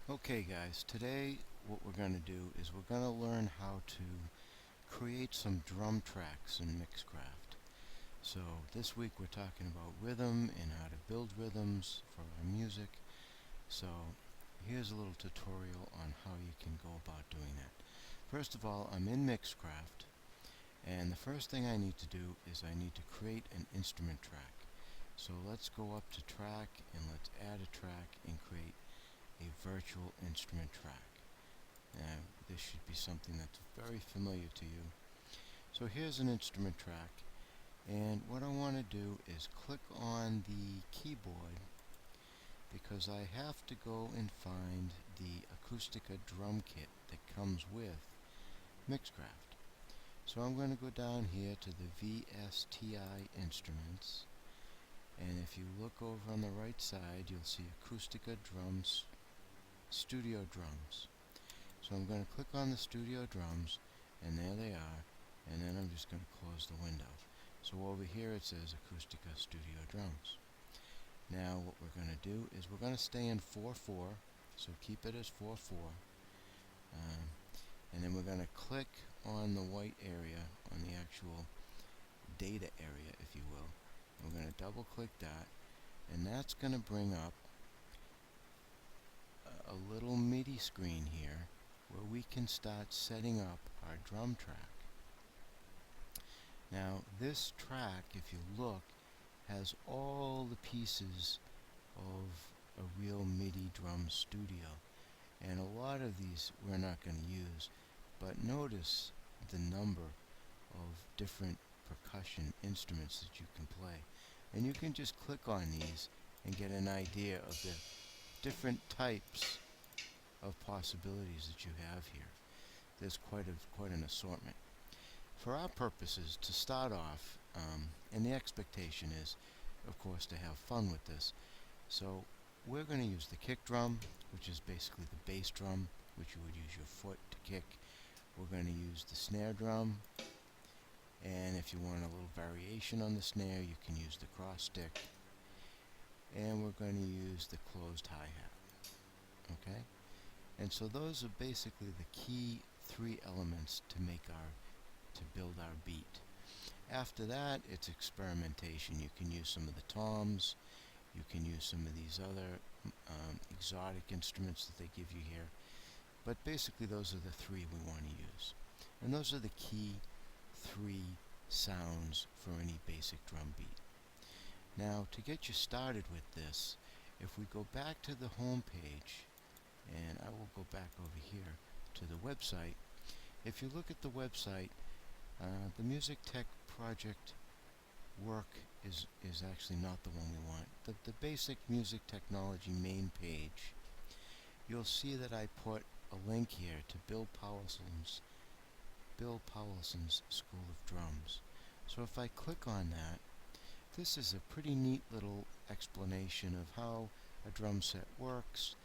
Okay guys, today what we're going to do is we're going to learn how to create some drum tracks in Mixcraft. So this week we're talking about rhythm and how to build rhythms for our music. So here's a little tutorial on how you can go about doing that. First of all, I'm in Mixcraft, and the first thing I need to do is I need to create an instrument track. So let's go up to track and let's add a track and create a virtual instrument track. Now, this should be something that's very familiar to you. So here's an instrument track, and what I want to do is click on the keyboard because I have to go and find the Acoustica drum kit that comes with Mixcraft. So I'm going to go down here to the VSTI instruments, and if you look over on the right side you'll see Acoustica drums, studio drums. So I'm going to click on the studio drums, and there they are, and then I'm just going to close the window. So over here it says Acoustica Studio Drums. Now what we're going to do is we're going to stay in 4/4, so keep it as 4/4, and then we're going to click on the white area, on the actual data area, if you will. We're going to double click that, and that's going to bring up a little MIDI screen here where we can start setting up our drum track. Now this track, if you look, has all the pieces of a real MIDI drum studio, and a lot of these we're not going to use, but notice the number of different percussion instruments that you can play, and you can just click on these and get an idea of the different types of possibilities that you have here. There's quite an assortment. For our purposes, to start off, and the expectation is, of course, to have fun with this. So we're going to use the kick drum, which is basically the bass drum, which you would use your foot to kick. We're going to use the snare drum, and if you want a little variation on the snare, you can use the cross stick. And we're going to use the closed hi-hat. Okay? And so those are basically the key three elements to build our beat. After that, it's experimentation. You can use some of the toms, you can use some of these other exotic instruments that they give you here, but basically those are the three we want to use. And those are the key three sounds for any basic drum beat. Now, to get you started with this, if we go back to the home page, and I will go back over here to the website. If you look at the website, the Music Tech Project work is actually not the one we want. The basic music technology main page, you'll see that I put a link here to Bill Powelson's School of Drums. So if I click on that, this is a pretty neat little explanation of how a drum set works.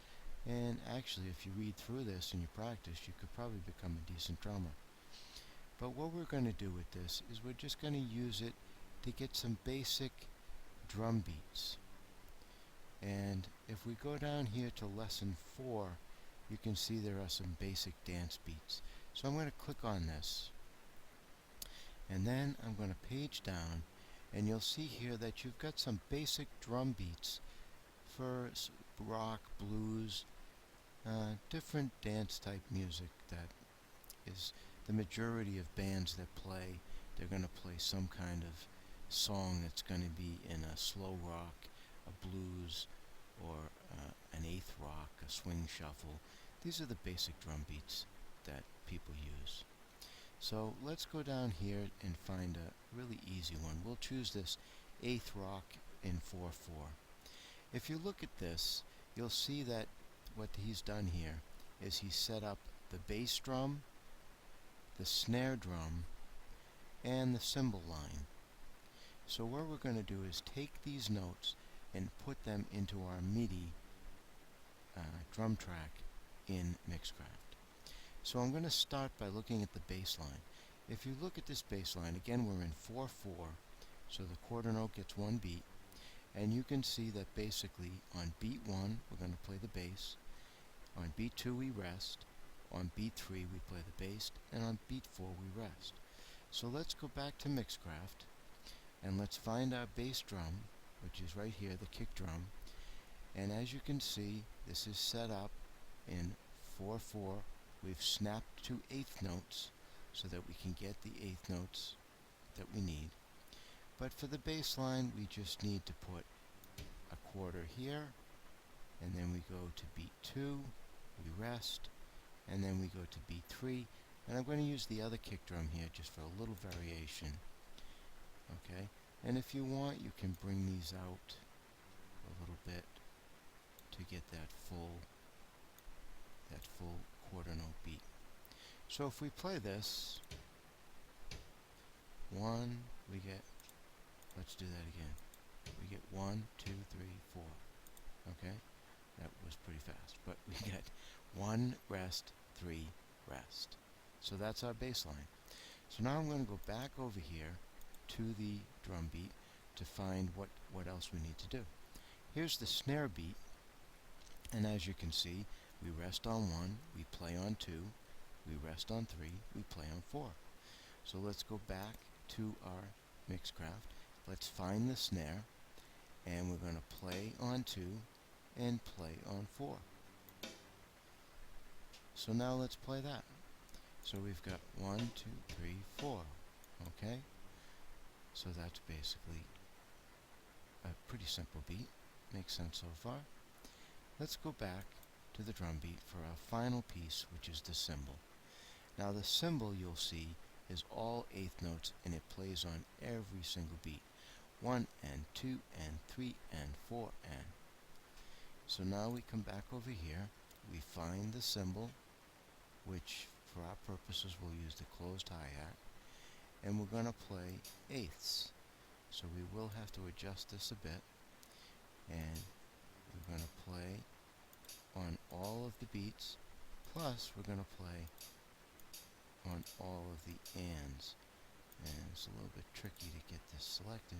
And actually, if you read through this and you practice, you could probably become a decent drummer. But what we're going to do with this is we're just going to use it to get some basic drum beats. And if we go down here to lesson 4, you can see there are some basic dance beats. So I'm going to click on this, and then I'm going to page down, and you'll see here that you've got some basic drum beats for rock, blues, different dance type music that is the majority of bands that play. They're going to play some kind of song that's going to be in a slow rock, a blues, or an eighth rock, a swing shuffle. These are the basic drum beats that people use. So let's go down here and find a really easy one. We'll choose this eighth rock in 4/4. If you look at this, you'll see that what he's done here is he's set up the bass drum, the snare drum, and the cymbal line. So what we're going to do is take these notes and put them into our MIDI drum track in Mixcraft. So I'm going to start by looking at the bass line. If you look at this bass line, again we're in 4/4, so the quarter note gets one beat. And you can see that basically on beat 1, we're going to play the bass. On beat 2 we rest, on beat 3 we play the bass, and on beat 4 we rest. So let's go back to Mixcraft, and let's find our bass drum, which is right here, the kick drum. And as you can see, this is set up in 4/4. We've snapped to eighth notes so that we can get the eighth notes that we need. But for the bass line, we just need to put a quarter here, and then we go to beat 2, we rest, and then we go to beat 3. And I'm going to use the other kick drum here just for a little variation. Okay, and if you want, you can bring these out a little bit to get that full quarter note beat. So if we play this, 1, we get, let's do that again. We get 1, 2, 3, 4. Okay, that was pretty fast, but we get 1 rest, 3 rest. So that's our bass line. So now I'm going to go back over here to the drum beat to find what else we need to do. Here's the snare beat, and as you can see, we rest on 1, we play on 2, we rest on 3, we play on 4. So let's go back to our Mixcraft. Let's find the snare, and we're going to play on 2 and play on 4. So now let's play that. So we've got 1, 2, 3, 4. Okay? So that's basically a pretty simple beat. Makes sense so far. Let's go back to the drum beat for our final piece, which is the cymbal. Now the cymbal, you'll see, is all eighth notes, and it plays on every single beat. 1 and 2 and 3 and 4 and. So now we come back over here, we find the cymbal, which for our purposes we'll use the closed hi-hat, and we're going to play eighths. So we will have to adjust this a bit, and we're going to play on all of the beats, plus we're going to play on all of the ands. And it's a little bit tricky to get this selected.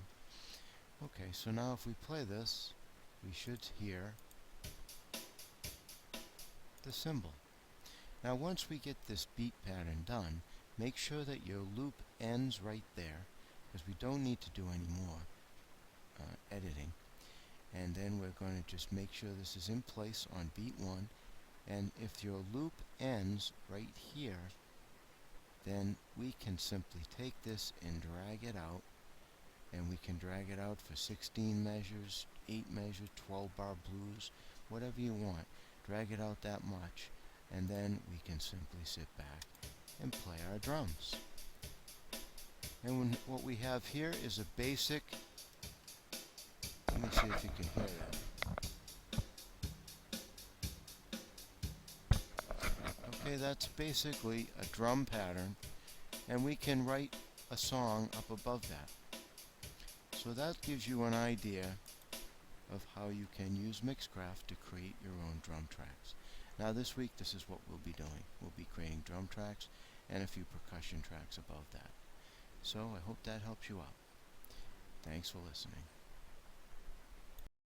Okay, so now if we play this, we should hear the cymbal. Now once we get this beat pattern done, make sure that your loop ends right there, because we don't need to do any more editing. And then we're going to just make sure this is in place on beat 1, and if your loop ends right here, then we can simply take this and drag it out, and we can drag it out for 16 measures, 8 measures, 12 bar blues, whatever you want. Drag it out that much, and then we can simply sit back and play our drums. And what we have here is a basic, let me see if you can hear that. Okay, that's basically a drum pattern, and we can write a song up above that. So that gives you an idea of how you can use Mixcraft to create your own drum tracks. Now this week, this is what we'll be doing. We'll be creating drum tracks and a few percussion tracks above that. So I hope that helps you out. Thanks for listening.